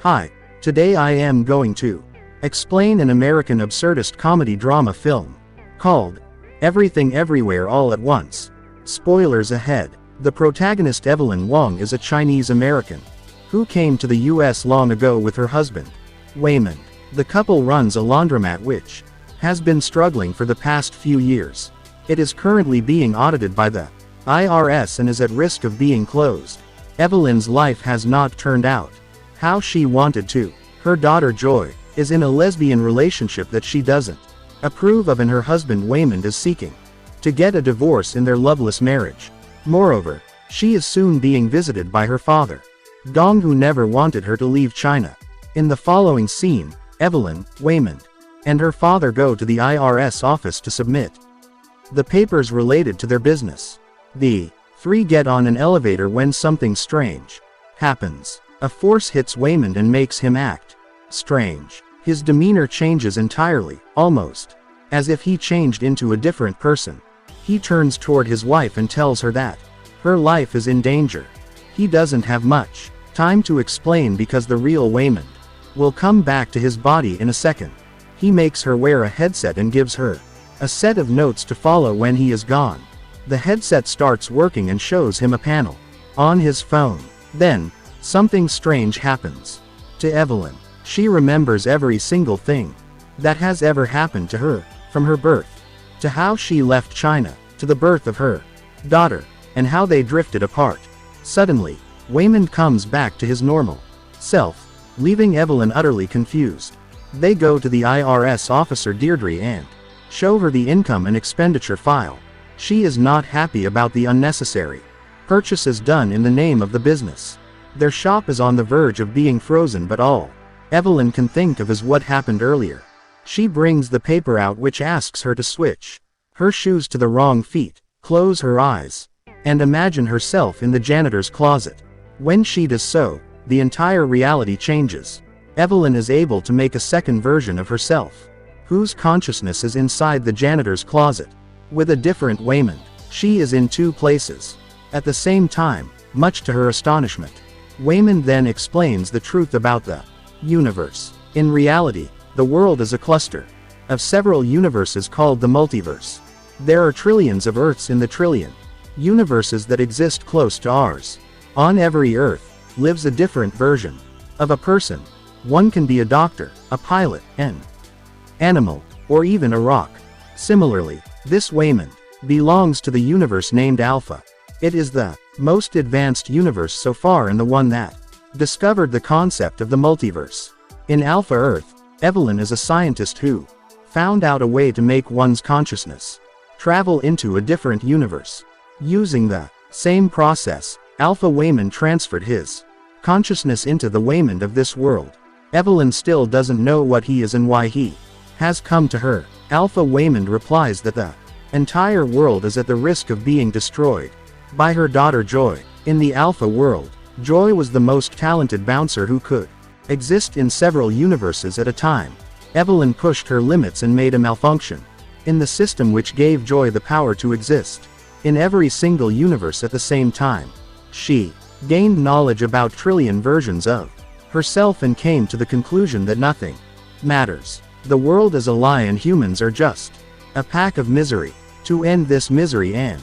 Hi, today I am going to explain an American absurdist comedy drama film called Everything Everywhere All at Once. Spoilers ahead. The protagonist Evelyn Wong is a Chinese American who came to the US long ago with her husband, Waymond. The couple runs a laundromat which has been struggling for the past few years. It is currently being audited by the IRS and is at risk of being closed. Evelyn's life has not turned out how she wanted to. Her daughter Joy is in a lesbian relationship that she doesn't approve of, and her husband Waymond is seeking to get a divorce in their loveless marriage. Moreover, she is soon being visited by her father, Dong, who never wanted her to leave China. In the following scene, Evelyn, Waymond, and her father go to the IRS office to submit the papers related to their business. The three get on an elevator when something strange happens. A force hits Waymond and makes him act strange. His demeanor changes entirely, almost as if he changed into a different person. He turns toward his wife and tells her that her life is in danger. He doesn't have much time to explain because the real Waymond will come back to his body in a second. He makes her wear a headset and gives her a set of notes to follow when he is gone. The headset starts working and shows him a panel on his phone. Then, something strange happens to Evelyn. She remembers every single thing that has ever happened to her, from her birth, to how she left China, to the birth of her daughter, and how they drifted apart. Suddenly, Waymond comes back to his normal self, leaving Evelyn utterly confused. They go to the IRS officer Deirdre and show her the income and expenditure file. She is not happy about the unnecessary purchases done in the name of the business. Their shop is on the verge of being frozen, but all Evelyn can think of is what happened earlier. She brings the paper out which asks her to switch her shoes to the wrong feet, close her eyes, and imagine herself in the janitor's closet. When she does so, the entire reality changes. Evelyn is able to make a second version of herself, whose consciousness is inside the janitor's closet, with a different Waymond. She is in two places at the same time, much to her astonishment. Waymond then explains the truth about the universe. In reality, the world is a cluster of several universes called the multiverse. There are trillions of Earths in the trillion universes that exist close to ours. On every Earth lives a different version of a person. One can be a doctor, a pilot, an animal, or even a rock. Similarly, this Waymond belongs to the universe named Alpha. It is the most advanced universe so far and the one that discovered the concept of the multiverse. In Alpha Earth, Evelyn is a scientist who found out a way to make one's consciousness travel into a different universe. Using the same process, Alpha Waymond transferred his consciousness into the Waymond of this world. Evelyn still doesn't know what he is and why he has come to her. Alpha Waymond replies that the entire world is at the risk of being destroyed by her daughter Joy. In the Alpha world, Joy was the most talented bouncer who could exist in several universes at a time. Evelyn pushed her limits and made a malfunction in the system which gave Joy the power to exist in every single universe at the same time. She gained knowledge about trillion versions of herself and came to the conclusion that nothing matters. The world is a lie and humans are just a pack of misery. To end this misery and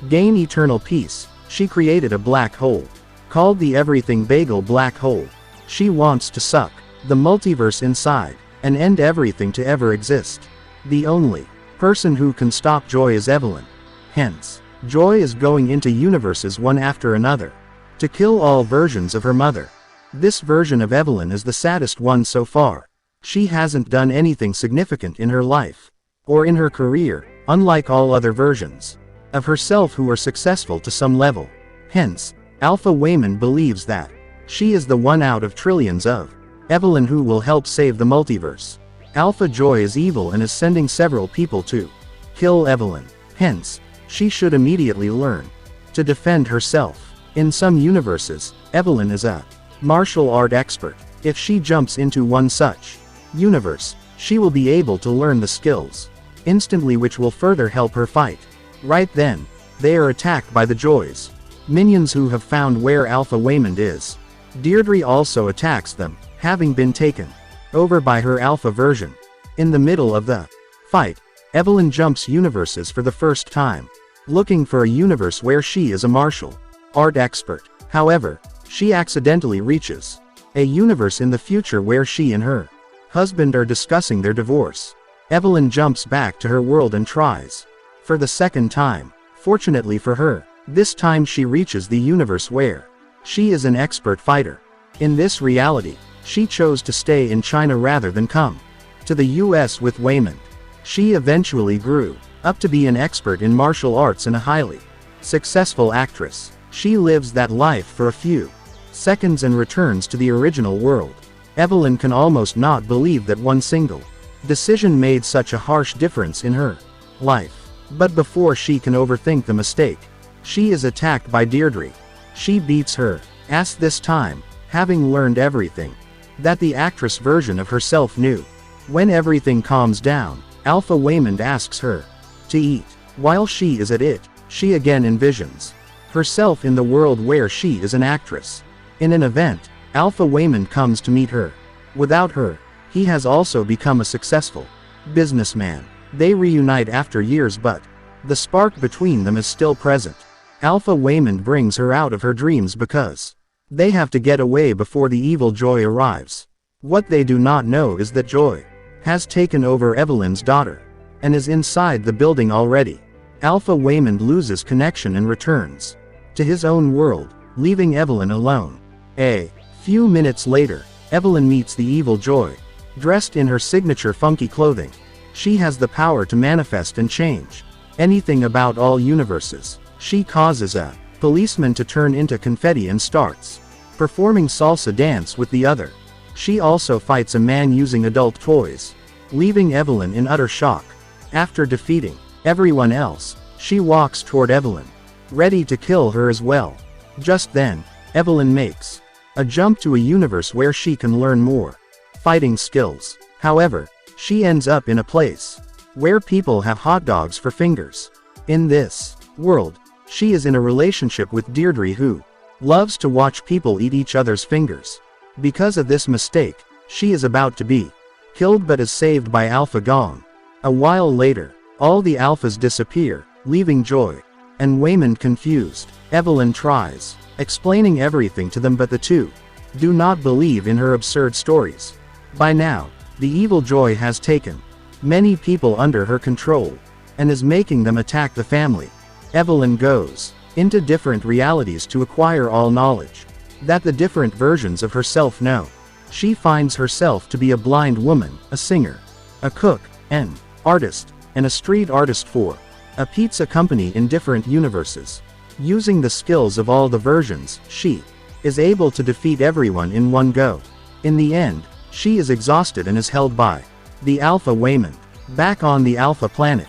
gain eternal peace, she created a black hole called the Everything Bagel Black Hole. She wants to suck the multiverse inside and end everything to ever exist. The only person who can stop Joy is Evelyn. Hence, Joy is going into universes one after another to kill all versions of her mother. This version of Evelyn is the saddest one so far. She hasn't done anything significant in her life or in her career, unlike all other versions of herself who are successful to some level. Hence, Alpha Waymond believes that she is the one out of trillions of Evelyn who will help save the multiverse. Alpha Joy is evil and is sending several people to kill Evelyn. Hence, she should immediately learn to defend herself. In some universes, Evelyn is a martial art expert. If she jumps into one such universe, she will be able to learn the skills instantly, which will further help her fight. Right then, they are attacked by the Joys, minions who have found where Alpha Waymond is. Deirdre also attacks them. having been taken over by her alpha version. In the middle of the fight, Evelyn jumps universes for the first time, looking for a universe where she is a martial art expert. However, she accidentally reaches a universe in the future where she and her husband are discussing their divorce. Evelyn jumps back to her world and tries for the second time. Fortunately for her, this time she reaches the universe where she is an expert fighter. In this reality, she chose to stay in China rather than come to the US with Waymond. She eventually grew up to be an expert in martial arts and a highly successful actress. She lives that life for a few seconds and returns to the original world. Evelyn can almost not believe that one single decision made such a harsh difference in her life. But before she can overthink the mistake, she is attacked by Deirdre. She beats her ass this time, having learned everything that the actress version of herself knew. When everything calms down, Alpha Waymond asks her to eat. While she is at it, she again envisions herself in the world where she is an actress. In an event, Alpha Waymond comes to meet her. Without her, he has also become a successful businessman. They reunite after years, but the spark between them is still present. Alpha Waymond brings her out of her dreams because they have to get away before the evil Joy arrives. What they do not know is that Joy has taken over Evelyn's daughter and is inside the building already. Alpha Waymond loses connection and returns to his own world, leaving Evelyn alone. A few minutes later, Evelyn meets the evil Joy, dressed in her signature funky clothing. She has the power to manifest and change anything about all universes. She causes a policeman to turn into confetti and starts performing salsa dance with the other. She also fights a man using adult toys, leaving Evelyn in utter shock. After defeating everyone else, she walks toward Evelyn, ready to kill her as well. Just then, Evelyn makes a jump to a universe where she can learn more fighting skills. However, she ends up in a place where people have hot dogs for fingers. In this world, she is in a relationship with Deirdre, who loves to watch people eat each other's fingers. Because of this mistake, she is about to be killed but is saved by Alpha Gong. A while later, all the Alphas disappear, leaving Joy and Waymond confused. Evelyn tries explaining everything to them, but the two do not believe in her absurd stories. By now, the evil Joy has taken many people under her control and is making them attack the family. Evelyn goes into different realities to acquire all knowledge that the different versions of herself know. She finds herself to be a blind woman, a singer, a cook, an artist, and a street artist for a pizza company in different universes. Using the skills of all the versions, she is able to defeat everyone in one go. In the end, she is exhausted and is held by the Alpha Waymond. Back on the Alpha planet,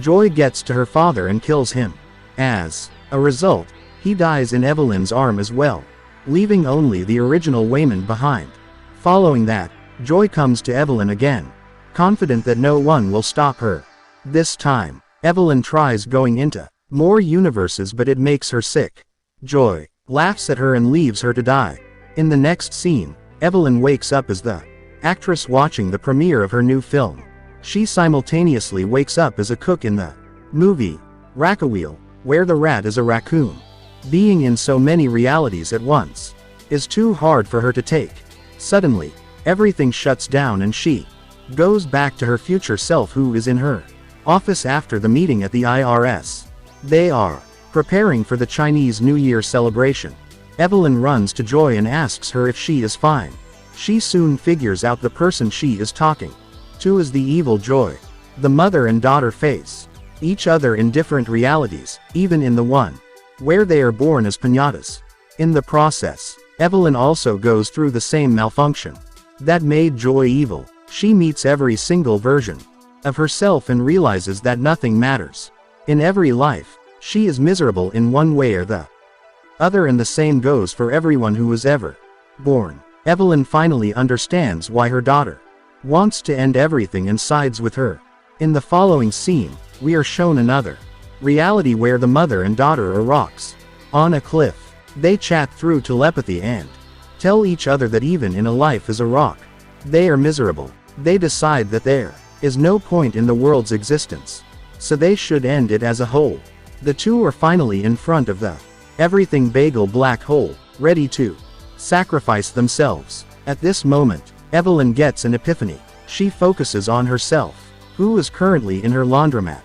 Joy gets to her father and kills him. As a result, he dies in Evelyn's arm as well, leaving only the original Waymond behind. Following that, Joy comes to Evelyn again, confident that no one will stop her. This time, Evelyn tries going into more universes, but it makes her sick. Joy laughs at her and leaves her to die. In the next scene, Evelyn wakes up as the actress watching the premiere of her new film. She simultaneously wakes up as a cook in the movie Rackawheel, where the rat is a raccoon. Being in so many realities at once is too hard for her to take. Suddenly, everything shuts down and she goes back to her future self, who is in her office after the meeting at the IRS. They are preparing for the Chinese New Year celebration. Evelyn runs to Joy and asks her if she is fine. She soon figures out the person she is talking to is the evil Joy. The mother and daughter face each other in different realities, even in the one where they are born as piñatas. In the process, Evelyn also goes through the same malfunction that made Joy evil. She meets every single version of herself and realizes that nothing matters. In every life, she is miserable in one way or the other, and the same goes for everyone who was ever born. Evelyn finally understands why her daughter wants to end everything and sides with her. In the following scene, we are shown another reality where the mother and daughter are rocks on a cliff. They chat through telepathy and Tell each other that even in a life is a rock. They are miserable. They decide that there is no point in the world's existence, so they should end it as a whole. The two are finally in front of the everything bagel black hole, ready to sacrifice themselves. At this moment, Evelyn gets an epiphany. She focuses on herself, who is currently in her laundromat.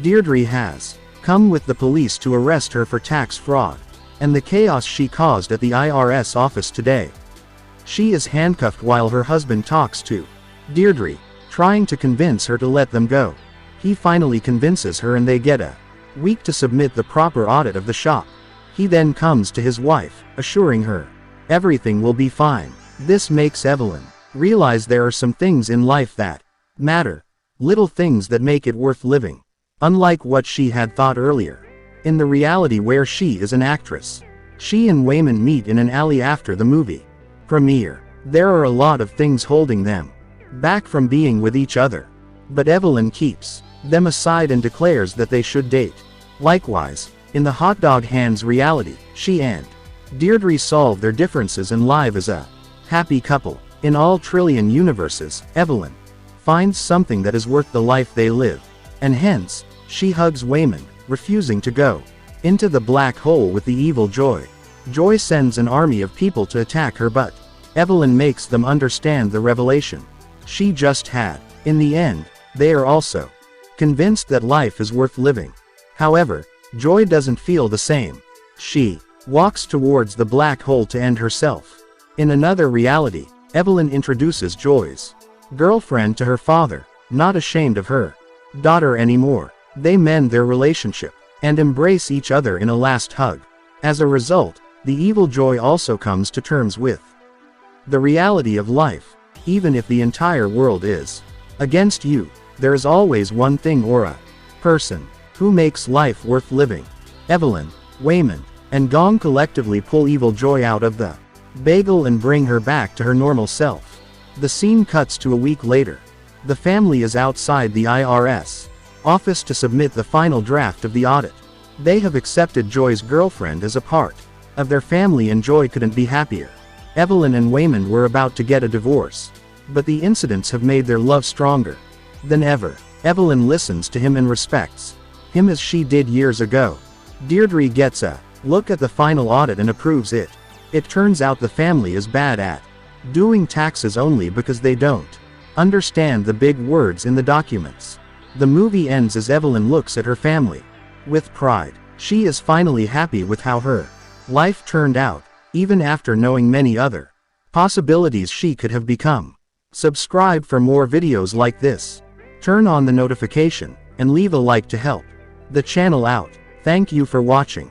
Deirdre has come with the police to arrest her for tax fraud and the chaos she caused at the IRS office today. She is handcuffed while her husband talks to Deirdre, trying to convince her to let them go. He finally convinces her and they get a week to submit the proper audit of the shop. He then comes to his wife, assuring her everything will be fine. This makes Evelyn realize there are some things in life that matter, little things that make it worth living, unlike what she had thought earlier. In the reality where she is an actress, she and Wayman meet in an alley after the movie premiere. There are a lot of things holding them back from being with each other, but Evelyn keeps them aside and declares that they should date. Likewise, in the Hot Dog Hands reality, she and Deirdre solve their differences and live as a happy couple. In all trillion universes, Evelyn finds something that is worth the life they live, and hence, she hugs Wayman, refusing to go into the black hole with the evil Joy. Joy sends an army of people to attack her, but Evelyn makes them understand the revelation she just had. In the end, they are also convinced that life is worth living. However, Joy doesn't feel the same. She walks towards the black hole to end herself. In another reality, Evelyn introduces Joy's girlfriend to her father, not ashamed of her daughter anymore. They mend their relationship and embrace each other in a last hug. As a result, the evil Joy also comes to terms with the reality of life. Even if the entire world is against you, there is always one thing or a person who makes life worth living. Evelyn, Wayman, and Gong collectively pull evil Joy out of the bagel and bring her back to her normal self. The scene cuts to a week later. The family is outside the IRS office to submit the final draft of the audit. They have accepted Joy's girlfriend as a part of their family and Joy couldn't be happier. Evelyn and Wayman were about to get a divorce, but the incidents have made their love stronger than ever. Evelyn listens to him and respects him as she did years ago. Deirdre gets a look at the final audit and approves it. It turns out the family is bad at doing taxes only because they don't understand the big words in the documents. The movie ends as Evelyn looks at her family with pride. She is finally happy with how her life turned out, even after knowing many other possibilities she could have become. Subscribe for more videos like this. Turn on the notification, and leave a like to help the channel out. Thank you for watching.